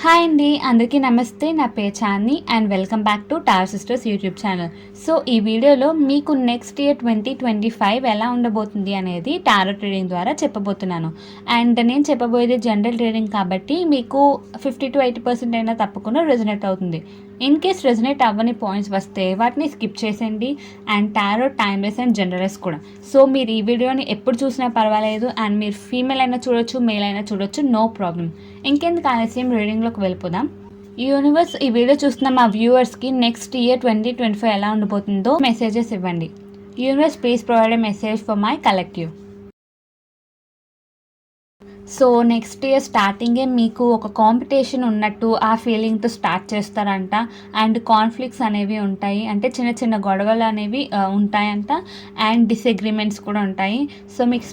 Hi అండి, అందరికీ నమస్తే. నా పేరు Chandini and welcome back to Tarot Sisters YouTube channel. So ఈ వీడియోలో మీకు నెక్స్ట్ ఇయర్ 2025 ఎలా ఉండబోతుంది అనేది టారో ట్రీడింగ్ ద్వారా చెప్పబోతున్నాను. అండ్ నేను చెప్పబోయేది జనరల్ ట్రీడింగ్ కాబట్టి మీకు 50-80% అయినా తప్పకుండా రెజొనేట్ అవుతుంది. ఇన్ కేస్ రెజొనేట్ అవ్వని పాయింట్స్ వస్తే వాటిని స్కిప్ చేసేయండి. And tarot timeless and generals కూడా. సో మీరు ఈ వీడియోని ఎప్పుడు చూసినా పర్వాలేదు. అండ్ మీరు ఫీమేల్ అయినా చూడొచ్చు, మేల్ అయినా చూడొచ్చు, నో ప్రాబ్లం. ఇంకెందుకు ఆలస్యం, రీడింగ్లోకి వెళ్ళిపోదాం. ఈ యూనివర్స్ ఈ వీడియో చూస్తున్న మా వ్యూవర్స్కి నెక్స్ట్ ఇయర్ 2025 ఎలా ఉండబోతుందో మెసేజెస్ ఇవ్వండి. Universe please provide a message for my collective. So next year స్టార్టింగే మీకు ఒక కాంపిటీషన్ ఉన్నట్టు ఆ ఫీలింగ్తో స్టార్ట్ చేస్తారంట. అండ్ కాన్ఫ్లిక్ట్స్ అనేవి ఉంటాయి, అంటే చిన్న చిన్న గొడవలు అనేవి ఉంటాయంట. అండ్ డిసగ్రిమెంట్స్ కూడా ఉంటాయి. సో మీకు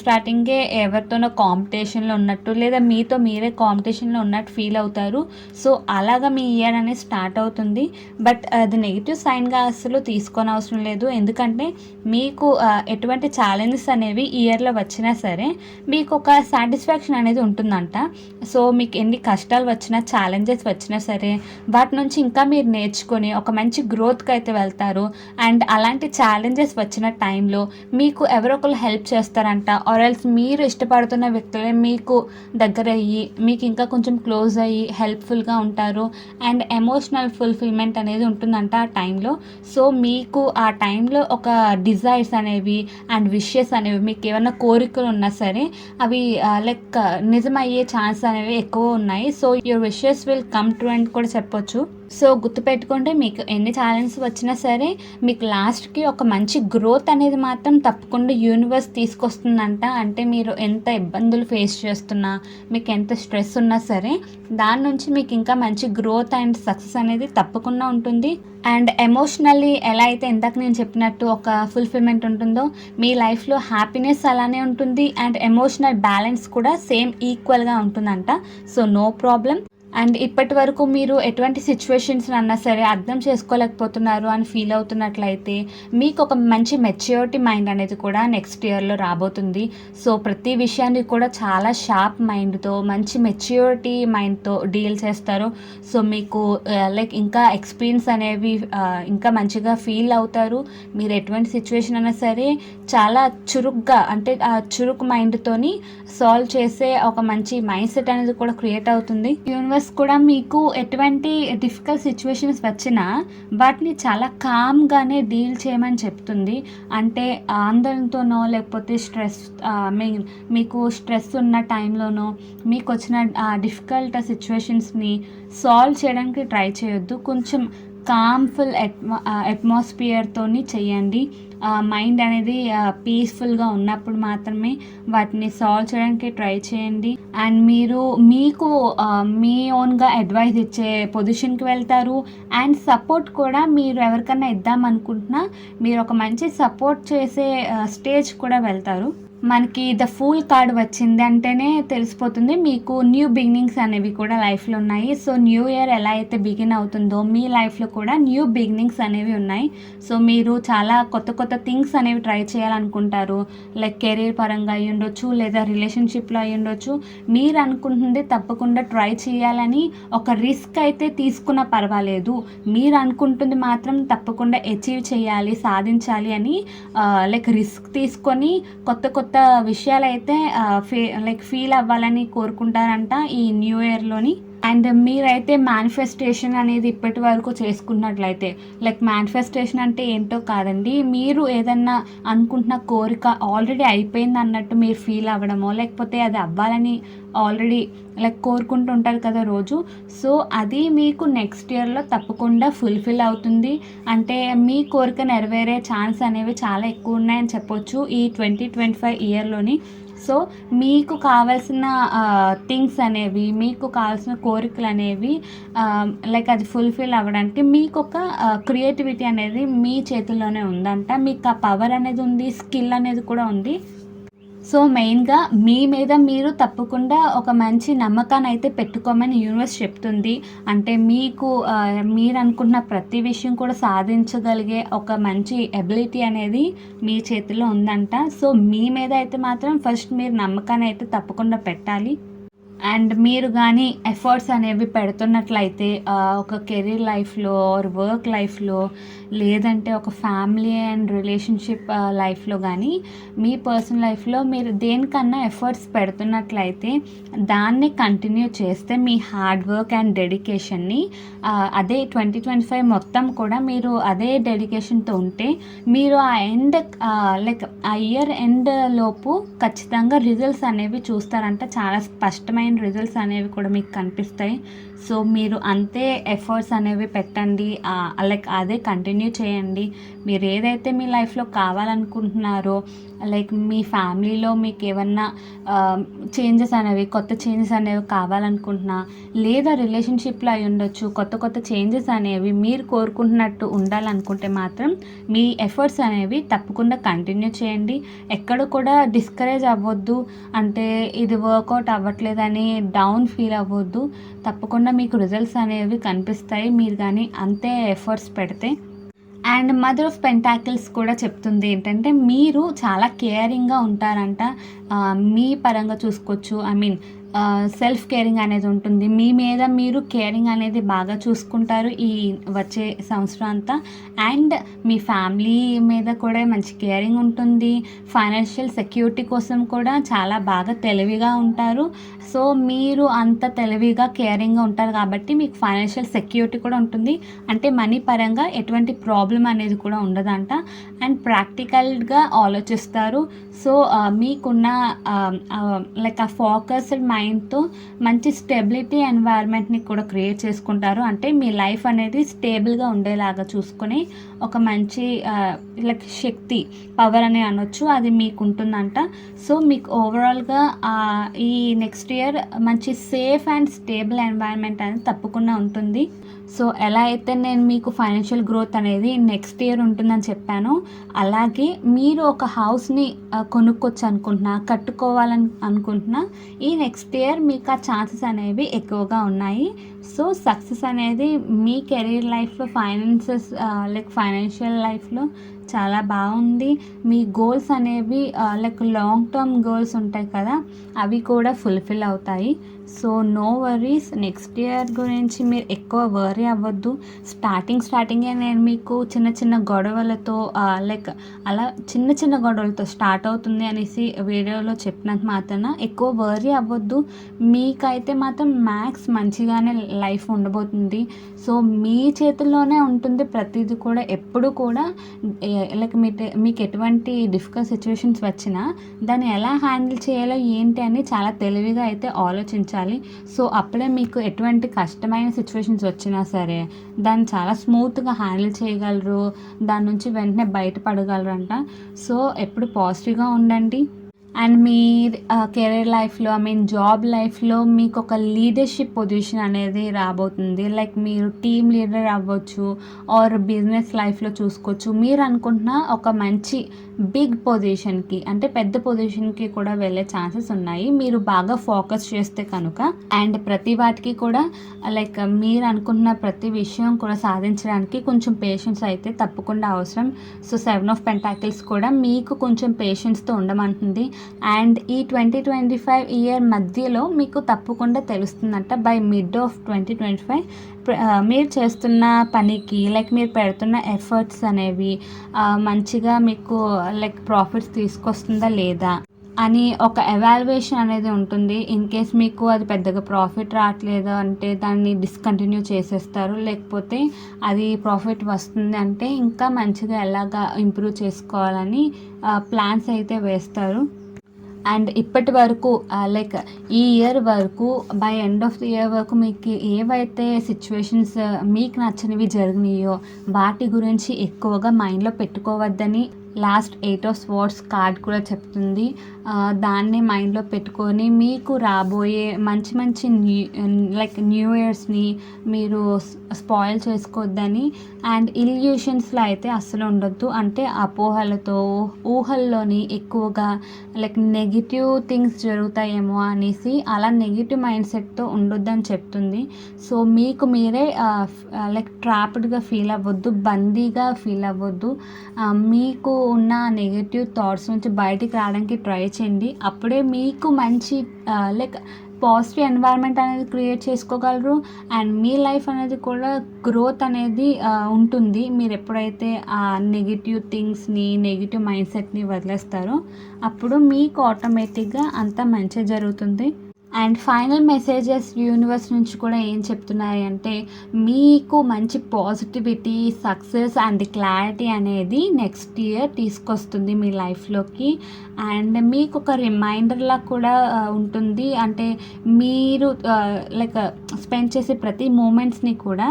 స్టార్టింగే ఎవరితోనో కాంపిటీషన్లో ఉన్నట్టు, లేదా మీతో మీరే కాంపిటీషన్లో ఉన్నట్టు ఫీల్ అవుతారు. సో అలాగా మీ ఇయర్ అనేది స్టార్ట్ అవుతుంది. బట్ అది నెగిటివ్ సైన్గా అసలు తీసుకొని అవసరం లేదు. ఎందుకంటే మీకు ఎటువంటి ఛాలెంజెస్ అనేవి ఇయర్లో వచ్చినా సరే మీకు ఒక సాటిస్ఫాక్షన్ అనేది ఉంటుందంట. సో మీకు ఎన్ని కష్టాలు వచ్చినా, ఛాలెంజెస్ వచ్చినా సరే వాటి నుంచి ఇంకా మీరు నేర్చుకొని ఒక మంచి గ్రోత్కి అయితే వెళ్తారు. అండ్ అలాంటి ఛాలెంజెస్ వచ్చిన టైంలో మీకు ఎవరో ఒకరు హెల్ప్ చేస్తారంట. ఆర్ ఎల్స్ మీరు ఇష్టపడుతున్న వ్యక్తులే మీకు దగ్గర అయ్యి మీకు ఇంకా కొంచెం క్లోజ్ అయ్యి హెల్ప్ఫుల్గా ఉంటారు. అండ్ ఎమోషనల్ ఫుల్ఫిల్మెంట్ అనేది ఉంటుందంట ఆ టైంలో. సో మీకు ఆ టైంలో ఒక డిజైర్స్ అనేవి అండ్ విషెస్ అనేవి, మీకు ఏమైనా కోరికలు ఉన్నా సరే అవి లైక్ నిజమయ్యే ఛాన్స్ అనేవి ఎక్కువ ఉన్నాయి. So your wishes will come true అని కూడా చెప్పొచ్చు. సో గుర్తుపెట్టుకుంటే మీకు ఎన్ని ఛాలెంజెస్ వచ్చినా సరే మీకు లాస్ట్కి ఒక మంచి గ్రోత్ అనేది మాత్రం తప్పకుండా యూనివర్స్ తీసుకొస్తుందంట. అంటే మీరు ఎంత ఇబ్బందులు ఫేస్ చేస్తున్నా, మీకు ఎంత స్ట్రెస్ ఉన్నా సరే దాని నుంచి మీకు ఇంకా మంచి గ్రోత్ అండ్ సక్సెస్ అనేది తప్పకుండా ఉంటుంది. అండ్ ఎమోషనల్లీ ఎలా అయితే ఇందాక నేను చెప్పినట్టు ఒక ఫుల్ఫిల్మెంట్ ఉంటుందో మీ లైఫ్లో హ్యాపీనెస్ అలానే ఉంటుంది. అండ్ ఎమోషనల్ బ్యాలెన్స్ కూడా సేమ్ ఈక్వల్గా ఉంటుందంట. So no problem. అండ్ ఇప్పటి వరకు మీరు ఎటువంటి సిచ్యువేషన్స్ అన్నా సరే అర్థం చేసుకోలేకపోతున్నారు అని ఫీల్ అవుతున్నట్లయితే మీకు ఒక మంచి మెచ్యూరిటీ మైండ్ అనేది కూడా నెక్స్ట్ ఇయర్లో రాబోతుంది. సో ప్రతి విషయాన్ని కూడా చాలా షార్ప్ మైండ్తో, మంచి మెచ్యూరిటీ మైండ్తో డీల్ చేస్తారు. సో మీకు లైక్ ఇంకా ఎక్స్పీరియన్స్ అనేవి ఇంకా మంచిగా ఫీల్ అవుతారు. మీరు ఎటువంటి సిచ్యువేషన్ అయినా సరే చాలా చురుగ్గా, అంటే ఆ చురుకు మైండ్తోని సాల్వ్ చేసే ఒక మంచి మైండ్ సెట్ అనేది కూడా క్రియేట్ అవుతుంది. యూనివర్స్ కూడా మీకు ఎటువంటి డిఫికల్ట్ సిచ్యువేషన్స్ వచ్చినా వాటిని చాలా కామ్గానే డీల్ చేయమని చెప్తుంది. అంటే ఆందోళనతోనో లేకపోతే స్ట్రెస్ మీకు స్ట్రెస్ ఉన్న టైంలోనో మీకు వచ్చిన డిఫికల్ట్ సిచ్యువేషన్స్ని సాల్వ్ చేయడానికి ట్రై చేయొద్దు. కొంచెం కామ్ఫుల్ అట్మాస్ఫియర్తోని చేయండి. మైండ్ అనేది పీస్ఫుల్గా ఉన్నప్పుడు మాత్రమే వాటిని సాల్వ్ చేయడానికి ట్రై చేయండి. అండ్ మీరు మీకు మీ ఓన్గా అడ్వైస్ ఇచ్చే పొజిషన్కి వెళ్తారు. అండ్ సపోర్ట్ కూడా మీరు ఎవరికైనా ఇద్దాం అనుకుంటున్నా మీరు ఒక మంచి సపోర్ట్ చేసే స్టేజ్ కూడా వెళ్తారు. మనకి ద ఫూల్ కార్డ్ వచ్చింది అంటేనే తెలిసిపోతుంది మీకు న్యూ బిగినింగ్స్ అనేవి కూడా లైఫ్లో ఉన్నాయి. సో న్యూ ఇయర్ ఎలా అయితే బిగిన్ అవుతుందో మీ లైఫ్లో కూడా న్యూ బిగినింగ్స్ అనేవి ఉన్నాయి. సో మీరు చాలా కొత్త కొత్త థింగ్స్ అనేవి ట్రై చేయాలనుకుంటారు. లైక్ కెరీర్ పరంగా అయ్యి ఉండొచ్చు, లేదా రిలేషన్షిప్లో అయ్యి ఉండొచ్చు. మీరు అనుకుంటుంది తప్పకుండా ట్రై చేయాలని ఒక రిస్క్ అయితే తీసుకున్నా పర్వాలేదు. మీరు అనుకుంటుంది మాత్రం తప్పకుండా అచీవ్ చేయాలి, సాధించాలి అని లైక్ రిస్క్ తీసుకొని కొత్త కొత్త విషయాలు అయితే ఫీల్ అవ్వాలని కోరుకుంటారంట ఈ న్యూ ఇయర్లోని. అండ్ మీరైతే మేనిఫెస్టేషన్ అనేది ఇప్పటి వరకు చేసుకున్నట్లయితే, లైక్ మేనిఫెస్టేషన్ అంటే ఏంటో కాదండి, మీరు ఏదన్నా అనుకుంటున్న కోరిక ఆల్రెడీ అయిపోయింది అన్నట్టు మీరు ఫీల్ అవ్వడమో, లేకపోతే అది అవ్వాలని ఆల్రెడీ లైక్ కోరుకుంటూ ఉంటారు కదా రోజు. సో అది మీకు నెక్స్ట్ ఇయర్లో తప్పకుండా ఫుల్ఫిల్ అవుతుంది. అంటే మీ కోరిక నెరవేరే ఛాన్స్ అనేవి చాలా ఎక్కువ ఉన్నాయని చెప్పొచ్చు ఈ 2025 ఇయర్లోని. సో మీకు కావాల్సిన థింగ్స్ అనేవి, మీకు కావాల్సిన కోరికలు అనేవి లైక్ అది ఫుల్ఫిల్ అవ్వడానికి మీకు ఒక క్రియేటివిటీ అనేది మీ చేతుల్లోనే ఉందంట. మీకు ఆ పవర్ అనేది ఉంది, స్కిల్ అనేది కూడా ఉంది. సో మెయిన్గా మీ మీద మీరు తప్పకుండా ఒక మంచి నమ్మకాన్ని అయితే పెట్టుకోమని యూనివర్స్ చెప్తుంది. అంటే మీకు మీరు అనుకున్న ప్రతి విషయం కూడా సాధించగలిగే ఒక మంచి ఎబిలిటీ అనేది మీ చేతిలో ఉందంట. సో మీ మీద అయితే మాత్రం ఫస్ట్ మీరు నమ్మకాన్ని అయితే తప్పకుండా పెట్టాలి. అండ్ మీరు కానీ ఎఫర్ట్స్ అనేవి పెడుతున్నట్లయితే ఒక కెరీర్ లైఫ్లో ఆర్ వర్క్ లైఫ్లో, లేదంటే ఒక ఫ్యామిలీ అండ్ రిలేషన్షిప్ లైఫ్లో కానీ, మీ పర్సనల్ లైఫ్లో మీరు దేనికన్నా ఎఫర్ట్స్ పెడుతున్నట్లయితే దాన్ని కంటిన్యూ చేస్తే మీ హార్డ్ వర్క్ అండ్ డెడికేషన్ని అదే 2025 మొత్తం కూడా మీరు అదే డెడికేషన్తో ఉంటే మీరు ఆ ఎండ్ లైక్ ఆ ఇయర్ ఎండ్ లోపు ఖచ్చితంగా రిజల్ట్స్ అనేవి చూస్తారంట. చాలా స్పష్టమైన రిజల్ట్స్ అనేవి కూడా మీకు కనిపిస్తాయి. సో మీరు అంతే ఎఫర్ట్స్ అనేవి పెట్టండి, లైక్ అదే కంటిన్యూ చేయండి. మీరు ఏదైతే మీ లైఫ్లో కావాలనుకుంటున్నారో, లైక్ మీ ఫ్యామిలీలో మీకు ఏమన్నా చేంజెస్ అనేవి, కొత్త చేంజెస్ అనేవి కావాలనుకుంటున్నా, లేదా రిలేషన్షిప్లో అయి ఉండొచ్చు, కొత్త కొత్త చేంజెస్ అనేవి మీరు కోరుకుంటున్నట్టు ఉండాలనుకుంటే మాత్రం మీ ఎఫర్ట్స్ అనేవి తప్పకుండా కంటిన్యూ చేయండి. ఎక్కడ కూడా డిస్కరేజ్ అవ్వద్దు, అంటే ఇది వర్కౌట్ అవ్వట్లేదని డౌన్ ఫీల్ అవ్వద్దు. తప్పకుండా మీకు రిజల్ట్స్ అనేవి కనిపిస్తాయి మీరు కానీ అంతే ఎఫర్ట్స్ పెడితే. అండ్ మదర్ ఆఫ్ పెంటాకిల్స్ కూడా చెప్తుంది ఏంటంటే మీరు చాలా కేరింగ్గా ఉంటారంట. మీ పరంగా చూసుకోవచ్చు, ఐ మీన్ సెల్ఫ్ కేరింగ్ అనేది ఉంటుంది. మీ మీద మీరు కేరింగ్ అనేది బాగా చూసుకుంటారు ఈ వచ్చే సంవత్సరం అంతా. అండ్ మీ ఫ్యామిలీ మీద కూడా మంచి కేరింగ్ ఉంటుంది. ఫైనాన్షియల్ సెక్యూరిటీ కోసం కూడా చాలా బాగా తెలివిగా ఉంటారు. సో మీరు అంత తెలివిగా కేరింగ్గా ఉంటారు కాబట్టి మీకు ఫైనాన్షియల్ సెక్యూరిటీ కూడా ఉంటుంది. అంటే మనీ పరంగా ఎటువంటి ప్రాబ్లం అనేది కూడా ఉండదంట. అండ్ ప్రాక్టికల్గా ఆలోచిస్తారు. సో మీకున్న లైక్ ఆ ఫోకస్డ్ మైండ్తో మంచి స్టెబిలిటీ ఎన్వైర్న్మెంట్ని కూడా క్రియేట్ చేసుకుంటారు. అంటే మీ లైఫ్ అనేది స్టేబుల్గా ఉండేలాగా చూసుకొని ఒక మంచి లైక్ శక్తి, పవర్ అని అనొచ్చు, అది మీకు ఉంటుందంట. సో మీకు ఓవరాల్గా ఈ నెక్స్ట్ ఇయర్ మంచి సేఫ్ అండ్ స్టేబుల్ ఎన్వైర్న్మెంట్ అనేది తప్పకుండా ఉంటుంది. సో ఎలా అయితే నేను మీకు ఫైనాన్షియల్ గ్రోత్ అనేది నెక్స్ట్ ఇయర్ ఉంటుందని చెప్పానో, అలాగే మీరు ఒక హౌస్ని కొనుక్కోవచ్చు అనుకుంటున్నా, కట్టుకోవాలని అనుకుంటున్నా, ఈ నెక్స్ట్ ఇయర్ మీకు ఆ ఛాన్సెస్ అనేవి ఎక్కువగా ఉన్నాయి. సో సక్సెస్ అనేది మీ కెరీర్ లైఫ్లో, లైక్ ఫైనాన్షియల్ లైఫ్లో చాలా బాగుంది. మీ గోల్స్ అనేవి లైక్ లాంగ్ టర్మ్ గోల్స్ ఉంటాయి కదా, అవి కూడా ఫుల్ఫిల్ అవుతాయి. So no worries. Next year గురించి మీరు ఎక్కువ వరీ అవ్వద్దు. స్టార్టింగే నేను మీకు చిన్న చిన్న గొడవలతో లైక్ అలా చిన్న చిన్న గొడవలతో స్టార్ట్ అవుతుంది అనేసి వీడియోలో చెప్పినంత మాత్రాన ఎక్కువ వరీ అవ్వద్దు. మీకైతే మాత్రం మ్యాక్స్ మంచిగానే లైఫ్ ఉండబోతుంది. సో మీ చేతుల్లోనే ఉంటుంది ప్రతిదీ కూడా. ఎప్పుడు కూడా లైక్ మీకు ఎటువంటి డిఫికల్ట్ సిచ్యువేషన్స్ వచ్చినా దాన్ని ఎలా హ్యాండిల్ చేయాలో ఏంటి అని చాలా తెలివిగా అయితే ఆలోచించాలి. సో అప్పుడే మీకు ఎటువంటి కష్టమైన సిచ్యువేషన్స్ వచ్చినా సరే దాన్ని చాలా స్మూత్గా హ్యాండిల్ చేయగలరు, దాని నుంచి వెంటనే బయటపడగలరంట. సో ఎప్పుడు పాజిటివ్గా ఉండండి. అండ్ మీ కెరీర్ లైఫ్లో, ఐ మీన్ జాబ్ లైఫ్లో మీకు ఒక లీడర్షిప్ పొజిషన్ అనేది రాబోతుంది. లైక్ మీరు టీమ్ లీడర్ అవ్వచ్చు, ఆర్ బిజినెస్ లైఫ్లో చూసుకోవచ్చు. మీరు అనుకుంటున్న ఒక మంచి బిగ్ పొజిషన్కి, అంటే పెద్ద పొజిషన్కి కూడా వెళ్ళే ఛాన్సెస్ ఉన్నాయి మీరు బాగా ఫోకస్ చేస్తే కనుక. అండ్ ప్రతి వాటికి కూడా లైక్ మీరు అనుకుంటున్న ప్రతి విషయం కూడా సాధించడానికి కొంచెం పేషెన్స్ అయితే తప్పకుండా అవసరం. సో 7 ఆఫ్ పెంటాకిల్స్ కూడా మీకు కొంచెం పేషెన్స్తో ఉండమంటుంది. అండ్ ఈ 2025 ఇయర్ మధ్యలో మీకు తప్పకుండా తెలుస్తుందంట. బై మిడ్ ఆఫ్ 2025 మీరు చేస్తున్న పనికి, లైక్ మీరు పెడుతున్న ఎఫర్ట్స్ అనేవి మంచిగా మీకు లైక్ ప్రాఫిట్స్ తీసుకొస్తుందా లేదా అని ఒక ఎవాల్యుయేషన్ అనేది ఉంటుంది. ఇన్ కేస్ మీకు అది పెద్దగా ప్రాఫిట్ రావట్లేదు అంటే దాన్ని డిస్కంటిన్యూ చేసేస్తారు. లేకపోతే అది ప్రాఫిట్ వస్తుంది అంటే ఇంకా మంచిగా ఎలాగా ఇంప్రూవ్ చేసుకోవాలని ప్లాన్స్ అయితే వేస్తారు. అండ్ ఇప్పటి వరకు లైక్ ఈ ఇయర్ వరకు, by end of the year వరకు మీకు ఏవైతే సిచ్యువేషన్స్ మీకు నచ్చనివి జరిగినాయో వాటి గురించి ఎక్కువగా మైండ్లో పెట్టుకోవద్దని లాస్ట్ 8 ఆఫ్ స్వార్డ్స్ కార్డ్ కూడా చెప్తుంది. దాన్ని మైండ్లో పెట్టుకొని మీకు రాబోయే మంచి మంచి లైక్ న్యూ ఇయర్స్ని మీరు స్పాయిల్ చేసుకోవద్దని. అండ్ ఇల్యూషన్స్లో అయితే అస్సలు ఉండొద్దు. అంటే అపోహలతో, ఊహల్లోని ఎక్కువగా లైక్ నెగిటివ్ థింగ్స్ జరుగుతాయేమో అనేసి అలా నెగిటివ్ మైండ్ సెట్తో ఉండొద్దని చెప్తుంది. సో మీకు మీరే లైక్ ట్రాప్డ్గా ఫీల్ అవ్వద్దు, బందీగా ఫీల్ అవ్వద్దు. మీకు ఉన్న నెగిటివ్ థాట్స్ నుంచి బయటికి రావడానికి ట్రై చేయండి. అప్పుడే మీకు మంచి లైక్ పాజిటివ్ ఎన్వైర్న్మెంట్ అనేది క్రియేట్ చేసుకోగలరు. అండ్ మీ లైఫ్ అనేది కూడా గ్రోత్ అనేది ఉంటుంది. మీరు ఎప్పుడైతే ఆ నెగిటివ్ థింగ్స్ని, నెగిటివ్ మైండ్ సెట్ని వదిలేస్తారో అప్పుడు మీకు ఆటోమేటిక్గా అంతా మంచి జరుగుతుంది. అండ్ ఫైనల్ మెసేజెస్ యూనివర్స్ నుంచి కూడా ఏం చెప్తున్నాయి అంటే, మీకు మంచి పాజిటివిటీ, సక్సెస్ అండ్ క్లారిటీ అనేది నెక్స్ట్ ఇయర్ తీసుకొస్తుంది మీ లైఫ్లోకి. అండ్ మీకు ఒక రిమైండర్లా కూడా ఉంటుంది. అంటే మీరు లైక్ స్పెండ్ చేసే ప్రతి మూమెంట్స్ని కూడా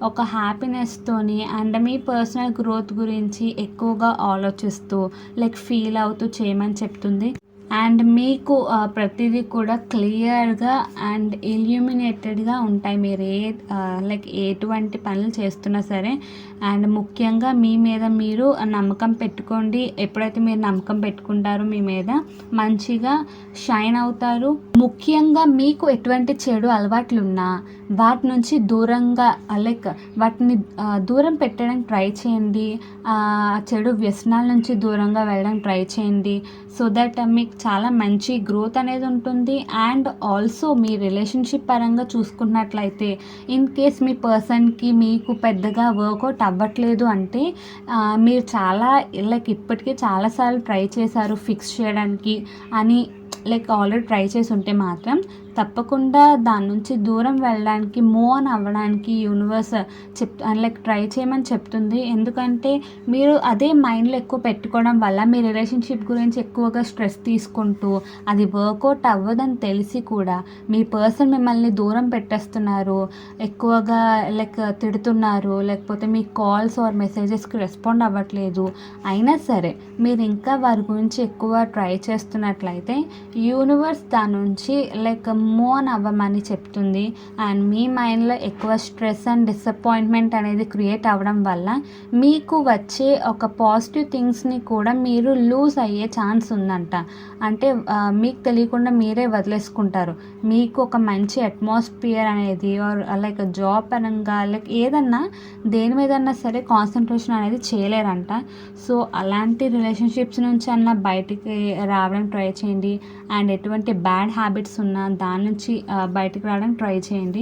ఒక హ్యాపీనెస్తోని అండ్ మీ పర్సనల్ గ్రోత్ గురించి ఎక్కువగా ఆలోచిస్తూ లైక్ ఫీల్ అవుతూ చేయమని చెప్తుంది. అండ్ మీకు ప్రతిదీ కూడా క్లియర్గా అండ్ ఇల్యూమినేటెడ్గా ఉంటాయి. మీరు లైక్ ఎటువంటి పనులు చేస్తున్నా సరే. అండ్ ముఖ్యంగా మీ మీద మీరు నమ్మకం పెట్టుకోండి. ఎప్పుడైతే మీరు నమ్మకం పెట్టుకుంటారో మీ మీద మంచిగా షైన్ అవుతారు. ముఖ్యంగా మీకు ఎటువంటి చెడు అలవాట్లు ఉన్నా వాటి నుంచి దూరంగా లైక్ వాటిని దూరం పెట్టడానికి ట్రై చేయండి. చెడు వ్యసనాల నుంచి దూరంగా వెళ్ళడానికి ట్రై చేయండి. సో దట్ మీకు చాలా మంచి గ్రోత్ అనేది ఉంటుంది. అండ్ ఆల్సో మీ రిలేషన్షిప్ పరంగా చూసుకున్నట్లయితే ఇన్ కేస్ మీ పర్సన్కి మీకు పెద్దగా వర్కౌట్ అవ్వట్లేదు అంటే మీరు చాలా లైక్ ఇప్పటికే చాలాసార్లు ట్రై చేశారు ఫిక్స్ చేయడానికి అని లైక్ ఆల్రెడీ ట్రై చేసి ఉంటే మాత్రం తప్పకుండా దాని నుంచి దూరం వెళ్ళడానికి, మూవ్ ఆన్ అవ్వడానికి యూనివర్స్ లైక్ ట్రై చేయమని చెప్తుంది. ఎందుకంటే మీరు అదే మైండ్లో ఎక్కువ పెట్టుకోవడం వల్ల మీ రిలేషన్షిప్ గురించి ఎక్కువగా స్ట్రెస్ తీసుకుంటూ అది వర్కౌట్ అవ్వదని తెలిసి కూడా మీ పర్సన్ మిమ్మల్ని దూరం పెట్టేస్తున్నారు, ఎక్కువగా లైక్ తిడుతున్నారు, లేకపోతే మీ కాల్స్ ఆర్ మెసేజెస్కి రెస్పాండ్ అవ్వట్లేదు. అయినా సరే మీరు ఇంకా వారి గురించి ఎక్కువ ట్రై చేస్తున్నట్లయితే యూనివర్స్ దాని నుంచి లైక్ మూవ్ ఆన్ అవ్వమని చెప్తుంది. అండ్ మీ మైండ్లో ఎక్కువ స్ట్రెస్ అండ్ డిసప్పాయింట్మెంట్ అనేది క్రియేట్ అవ్వడం వల్ల మీకు వచ్చే ఒక పాజిటివ్ థింగ్స్ని కూడా మీరు లూజ్ అయ్యే ఛాన్స్ ఉందంట. అంటే మీకు తెలియకుండా మీరే వదిలేసుకుంటారు. మీకు ఒక మంచి అట్మాస్ఫియర్ అనేది ఆర్ లైక్ జాబ్ పరంగా లైక్ ఏదన్నా దేని మీదన్నా సరే కాన్సన్ట్రేషన్ అనేది చేయలేరంట. సో అలాంటి రిలేషన్షిప్స్ నుంచి అన్నా బయటికి రావడానికి ట్రై చేయండి. అండ్ ఎటువంటి బ్యాడ్ హ్యాబిట్స్ ఉన్నా దాని నుంచి బయటకు రావడానికి ట్రై చేయండి.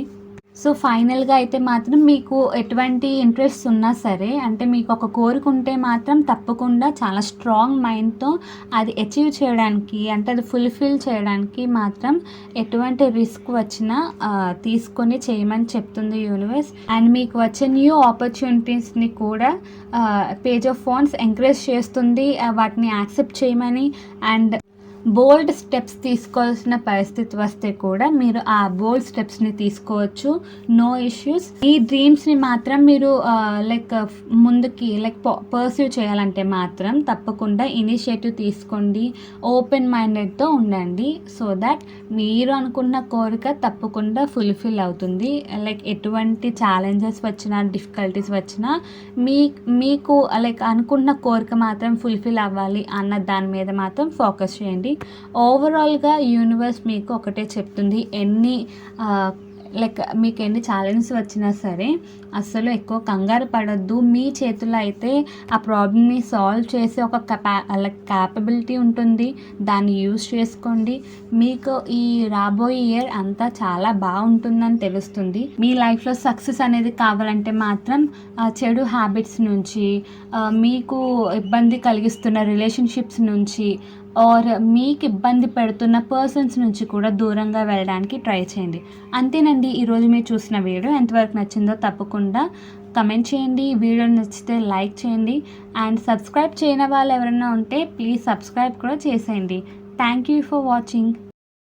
సో ఫైనల్గా అయితే మాత్రం మీకు ఎటువంటి ఇంట్రెస్ట్ ఉన్నా సరే, అంటే మీకు ఒక కోరిక ఉంటే మాత్రం తప్పకుండా చాలా స్ట్రాంగ్ మైండ్తో అది అచీవ్ చేయడానికి, అంటే అది ఫుల్ఫిల్ చేయడానికి మాత్రం ఎటువంటి రిస్క్ వచ్చినా తీసుకొని చేయమని చెప్తుంది యూనివర్స్. అండ్ మీకు వచ్చే న్యూ ఆపర్చునిటీస్ని కూడా పేజ్ ఆఫ్ వాండ్స్ ఎంకరేజ్ చేస్తుంది వాటిని యాక్సెప్ట్ చేయమని. అండ్ బోల్డ్ స్టెప్స్ తీసుకోవాల్సిన పరిస్థితి వస్తే కూడా మీరు ఆ బోల్డ్ స్టెప్స్ని తీసుకోవచ్చు, నో ఇష్యూస్. ఈ డ్రీమ్స్ని మాత్రం మీరు లైక్ ముందుకి లైక్ పర్సీవ్ చేయాలంటే మాత్రం తప్పకుండా ఇనిషియేటివ్ తీసుకోండి, ఓపెన్ మైండెడ్తో ఉండండి. సో దట్ మీరు అనుకున్న కోరిక తప్పకుండా ఫుల్ఫిల్ అవుతుంది. లైక్ ఎటువంటి ఛాలెంజెస్ వచ్చినా, డిఫికల్టీస్ వచ్చినా మీకు లైక్ అనుకున్న కోరిక మాత్రం ఫుల్ఫిల్ అవ్వాలి అన్న దాని మీద మాత్రం ఫోకస్ చేయండి. ఓవరాల్గా యూనివర్స్ మీకు ఒకటే చెప్తుంది, లైక్ మీకు ఎన్ని ఛాలెంజెస్ వచ్చినా సరే అస్సలు ఎక్కువ కంగారు పడొద్దు. మీ చేతుల్లో అయితే ఆ ప్రాబ్లమ్ని సాల్వ్ చేసే ఒక క్యాపబిలిటీ ఉంటుంది, దాన్ని యూజ్ చేసుకోండి. మీకు ఈ రాబోయే ఇయర్ అంతా చాలా బాగుంటుందని తెలుస్తుంది. మీ లైఫ్లో సక్సెస్ అనేది కావాలంటే మాత్రం చెడు హ్యాబిట్స్ నుంచి, మీకు ఇబ్బంది కలిగిస్తున్న రిలేషన్షిప్స్ నుంచి ఆర్ మీకు ఇబ్బంది పెడుతున్న పర్సన్స్ నుంచి కూడా దూరంగా వెళ్ళడానికి ట్రై చేయండి. అంతేనండి ఈరోజు మీరు చూసిన వీడియో ఎంతవరకు నచ్చిందో తప్పకుండా కమెంట్ చేయండి. వీడియో నచ్చితే లైక్ చేయండి. అండ్ సబ్స్క్రైబ్ చేయని వాళ్ళు ఎవరైనా ఉంటే ప్లీజ్ సబ్స్క్రైబ్ కూడా చేసేయండి. Thank you for watching.